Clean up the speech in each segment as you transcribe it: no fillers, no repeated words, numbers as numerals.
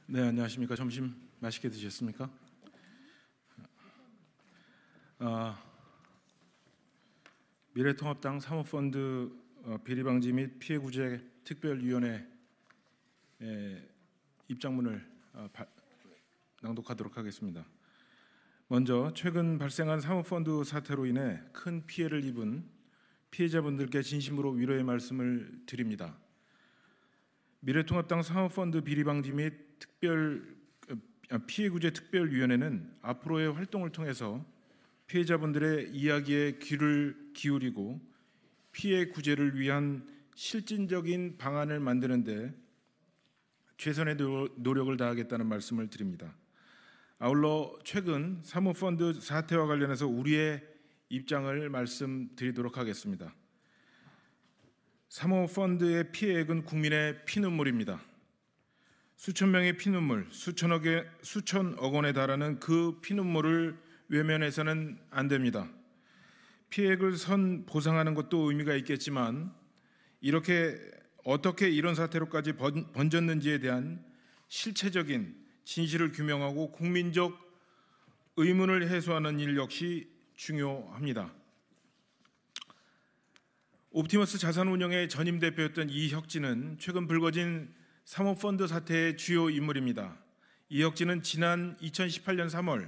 네, 안녕하십니까. 점심 맛있게 드셨습니까? 미래통합당 사모펀드 비리방지 및 피해구제 특별위원회 입장문을 낭독하도록 하겠습니다. 먼저 최근 발생한 사모펀드 사태로 인해 큰 피해를 입은 피해자분들께 진심으로 위로의 말씀을 드립니다. 미래통합당 사모펀드 비리방지 및 피해구제 특별위원회는 앞으로의 활동을 통해서 피해자분들의 이야기에 귀를 기울이고 피해 구제를 위한 실질적인 방안을 만드는 데 최선의 노력을 다하겠다는 말씀을 드립니다. 아울러 최근 사모펀드 사태와 관련해서 우리의 입장을 말씀드리도록 하겠습니다. 사모펀드의 피해액은 국민의 피눈물입니다. 수천 명의 피눈물, 수천억 원에 달하는 그 피눈물을 외면해서는 안 됩니다. 피해액을 선 보상하는 것도 의미가 있겠지만 어떻게 이런 사태로까지 번졌는지에 대한 실체적인 진실을 규명하고 국민적 의문을 해소하는 일 역시 중요합니다. 옵티머스 자산운용의 전임 대표였던 이혁진은 최근 불거진 사모펀드 사태의 주요 인물입니다. 이혁진은 지난 2018년 3월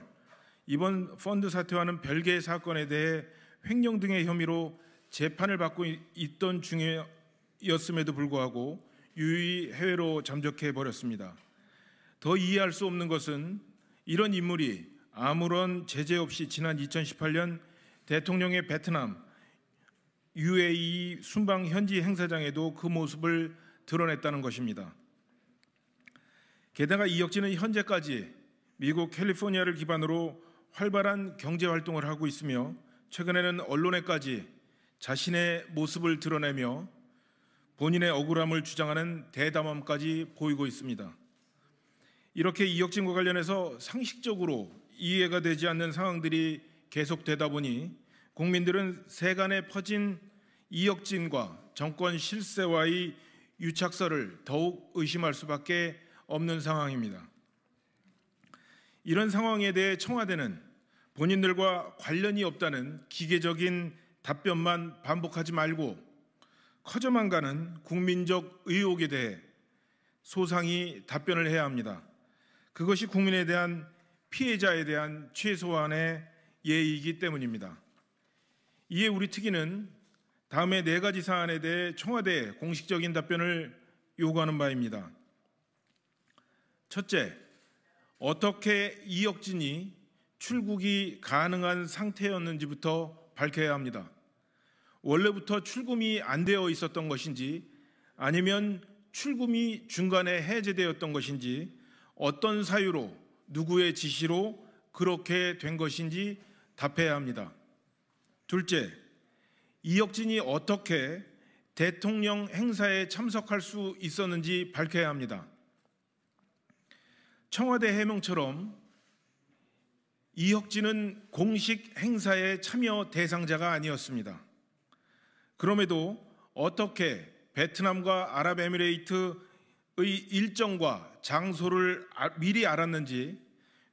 이번 펀드 사태와는 별개의 사건에 대해 횡령 등의 혐의로 재판을 받고 있던 중이었음에도 불구하고 유유히 해외로 잠적해 버렸습니다. 더 이해할 수 없는 것은 이런 인물이 아무런 제재 없이 지난 2018년 대통령의 베트남 UAE 순방 현지 행사장에도 그 모습을 드러냈다는 것입니다. 게다가 이혁진은 현재까지 미국 캘리포니아를 기반으로 활발한 경제활동을 하고 있으며 최근에는 언론에까지 자신의 모습을 드러내며 본인의 억울함을 주장하는 대담함까지 보이고 있습니다. 이렇게 이혁진과 관련해서 상식적으로 이해가 되지 않는 상황들이 계속되다 보니 국민들은 세간에 퍼진 이혁진과 정권 실세와의 유착설을 더욱 의심할 수밖에 없는 상황입니다. 이런 상황에 대해 청와대는 본인들과 관련이 없다는 기계적인 답변만 반복하지 말고 커져만 가는 국민적 의혹에 대해 소상히 답변을 해야 합니다. 그것이 국민에 대한 피해자에 대한 최소한의 예의이기 때문입니다. 이에 우리 특위는 다음에 4가지 사안에 대해 청와대에 공식적인 답변을 요구하는 바입니다. 첫째, 어떻게 이혁진이 출국이 가능한 상태였는지부터 밝혀야 합니다. 원래부터 출금이 안 되어 있었던 것인지 아니면 출금이 중간에 해제되었던 것인지 어떤 사유로 누구의 지시로 그렇게 된 것인지 답해야 합니다. 둘째, 이혁진이 어떻게 대통령 행사에 참석할 수 있었는지 밝혀야 합니다. 청와대 해명처럼 이혁진은 공식 행사에 참여 대상자가 아니었습니다. 그럼에도 어떻게 베트남과 아랍에미레이트의 일정과 장소를 미리 알았는지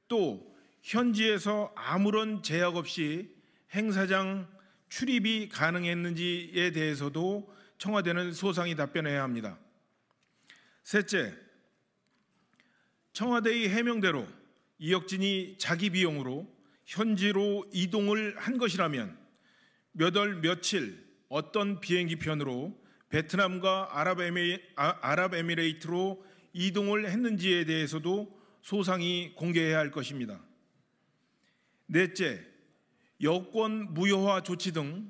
또 현지에서 아무런 제약 없이 행사장 출입이 가능했는지에 대해서도 청와대는 소상히 답변해야 합니다. 셋째, 청와대의 해명대로 이혁진이 자기 비용으로 현지로 이동을 한 것이라면 몇 월 며칠 어떤 비행기편으로 베트남과 아랍에미레이트로 이동을 했는지에 대해서도 소상히 공개해야 할 것입니다. 넷째, 여권 무효화 조치 등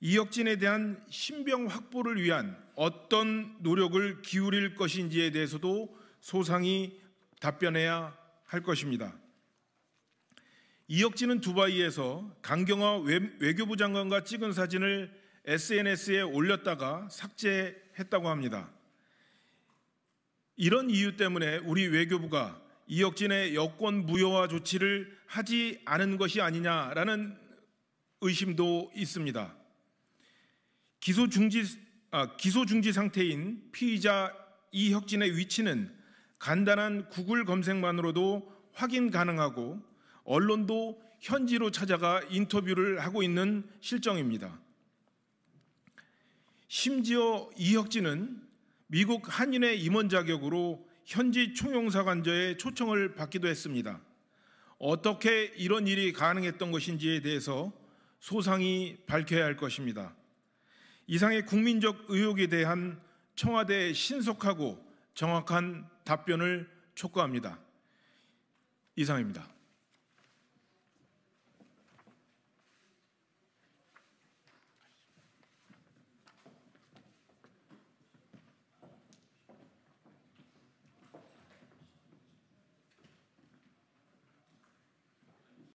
이혁진에 대한 신병 확보를 위한 어떤 노력을 기울일 것인지에 대해서도 소상히 답변해야 할 것입니다. 이혁진은 두바이에서 강경화 외교부 장관과 찍은 사진을 SNS에 올렸다가 삭제했다고 합니다. 이런 이유 때문에 우리 외교부가 이혁진의 여권 무효화 조치를 하지 않은 것이 아니냐라는 의심도 있습니다. 기소 중지 상태인 피의자 이혁진의 위치는 간단한 구글 검색만으로도 확인 가능하고 언론도 현지로 찾아가 인터뷰를 하고 있는 실정입니다. 심지어 이혁진은 미국 한인의 임원 자격으로 현지 총영사관저에 초청을 받기도 했습니다. 어떻게 이런 일이 가능했던 것인지에 대해서 소상히 밝혀야 할 것입니다. 이상의 국민적 의혹에 대한 청와대의 신속하고 정확한 답변을 촉구합니다. 이상입니다.